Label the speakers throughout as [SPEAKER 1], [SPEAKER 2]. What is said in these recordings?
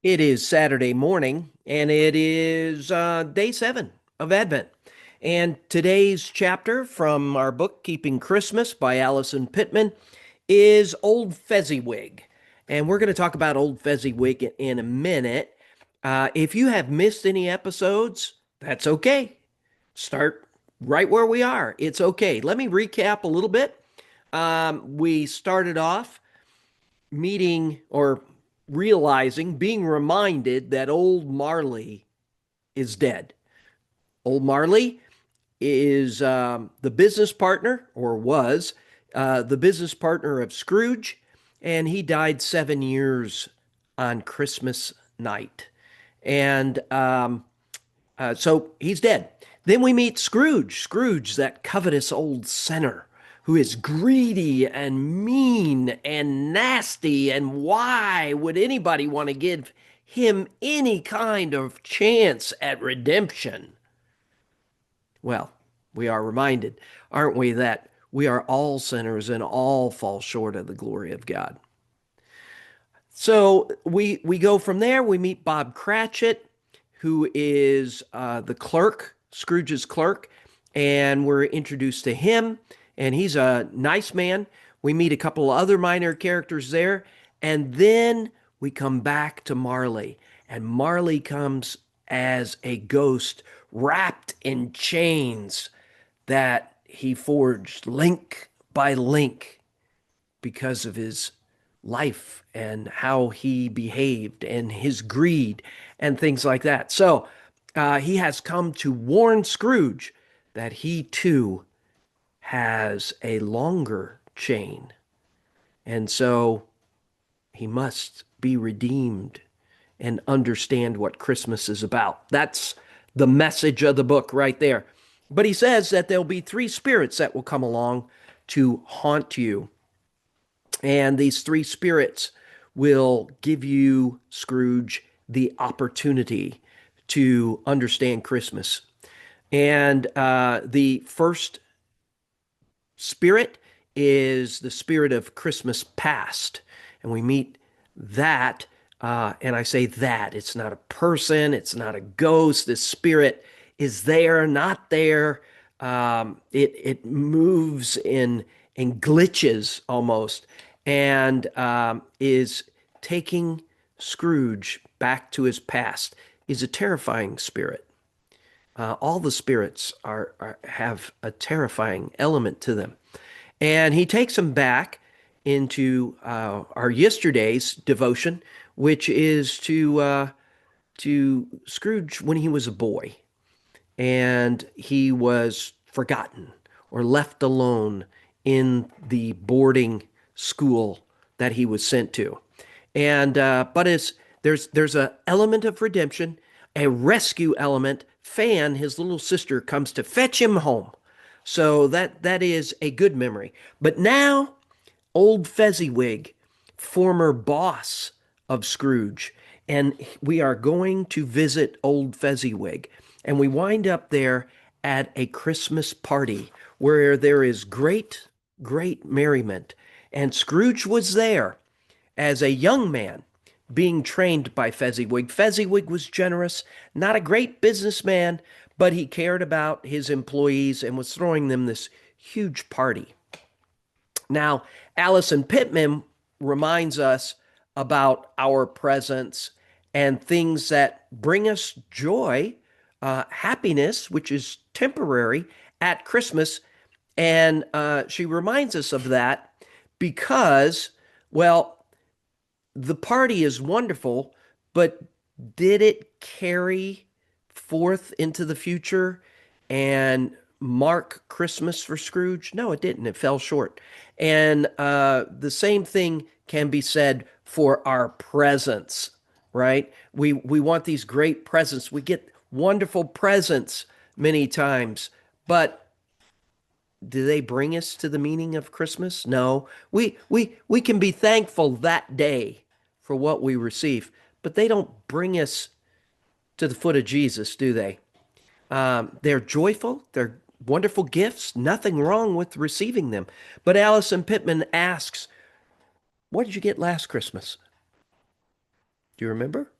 [SPEAKER 1] It is Saturday morning, and it is day 7 of Advent. And today's chapter from our book, Keeping Christmas by Allison Pittman, is Old Fezziwig. And we're going to talk about Old Fezziwig in a minute. If you have missed any episodes, that's okay. Start right where we are. It's okay. Let me recap a little bit. We started off meeting or realizing, being reminded that old Marley is dead. Old Marley is the business partner, or was the business partner of Scrooge, and he died 7 years on Christmas night. And so he's dead. Then we meet Scrooge, that covetous old sinner who is greedy and mean and nasty. And why would anybody want to give him any kind of chance at redemption? Well, we are reminded, aren't we, that we are all sinners and all fall short of the glory of God. So we go from there. We meet Bob Cratchit, who is the clerk, Scrooge's clerk, and we're introduced to him. And he's a nice man. We meet a couple other minor characters there, and then we come back to Marley, and Marley comes as a ghost wrapped in chains that he forged link by link because of his life and how he behaved and his greed and things like that. So he has come to warn Scrooge that he too has a longer chain. And so he must be redeemed and understand what Christmas is about. That's the message of the book right there. But he says that there'll be three spirits that will come along to haunt you. And these three spirits will give you, Scrooge, the opportunity to understand Christmas. And the first spirit is the spirit of Christmas past. And we meet that. And I say that, it's not a person, it's not a ghost. This spirit is there, not there. It moves in glitches almost, and is taking Scrooge back to his past. Is a terrifying spirit. All the spirits have a terrifying element to them. And he takes him back into our yesterday's devotion, which is to Scrooge when he was a boy and he was forgotten or left alone in the boarding school that he was sent to. And but it's there's a element of redemption, a rescue element. Fan, his little sister, comes to fetch him home. So that is a good memory. But now, Old Fezziwig, former boss of Scrooge, and we are going to visit Old Fezziwig. And we wind up there at a Christmas party where there is great, great merriment. And Scrooge was there as a young man being trained by Fezziwig. Fezziwig was generous, not a great businessman, but he cared about his employees and was throwing them this huge party. Now, Allison Pittman reminds us about our presence and things that bring us joy, happiness, which is temporary at Christmas. And she reminds us of that because, well, the party is wonderful, but did it carry forth into the future and mark Christmas for Scrooge? No, it didn't. It fell short. And the same thing can be said for our presents, right? We want these great presents. We get wonderful presents many times, but do they bring us to the meaning of Christmas? No. We can be thankful that day for what we receive, but they don't bring us to the foot of Jesus, do they? They're joyful, they're wonderful gifts, nothing wrong with receiving them. But Allison Pittman asks, what did you get last Christmas? Do you remember?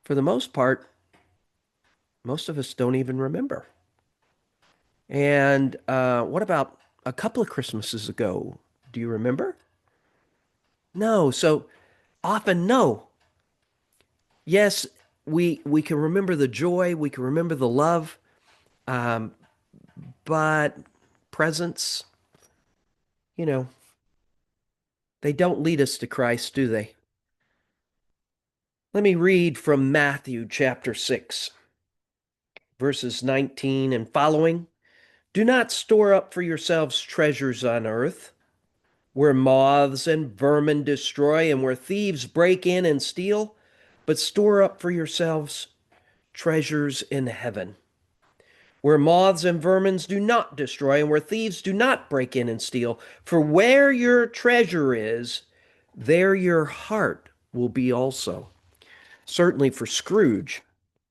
[SPEAKER 1] for the most part, most of us don't even remember. And what about a couple of Christmases ago? Do you remember? No. So often, no. Yes, we can remember the joy, we can remember the love, um, but presents, you know, they don't lead us to Christ, do they? Let me read from Matthew chapter 6, verses 19 and following. Do not store up for yourselves treasures on earth, where moths and vermin destroy and where thieves break in and steal, but store up for yourselves treasures in heaven, where moths and vermin do not destroy and where thieves do not break in and steal. For where your treasure is, there your heart will be also. Certainly for Scrooge,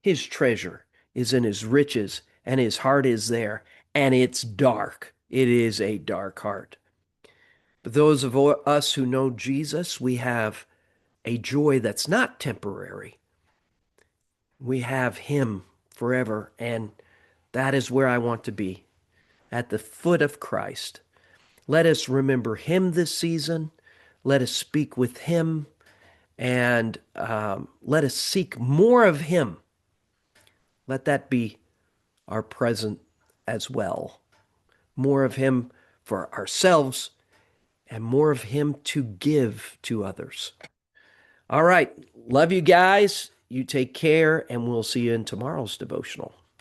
[SPEAKER 1] his treasure is in his riches, and his heart is there, and it's dark. It is a dark heart. But those of us who know Jesus, we have a joy that's not temporary. We have him forever, and that is where I want to be, at the foot of Christ. Let us remember him this season. Let us speak with him, and let us seek more of him. Let that be our present as well. More of him for ourselves and more of him to give to others. All right. Love you guys. You take care, and we'll see you in tomorrow's devotional.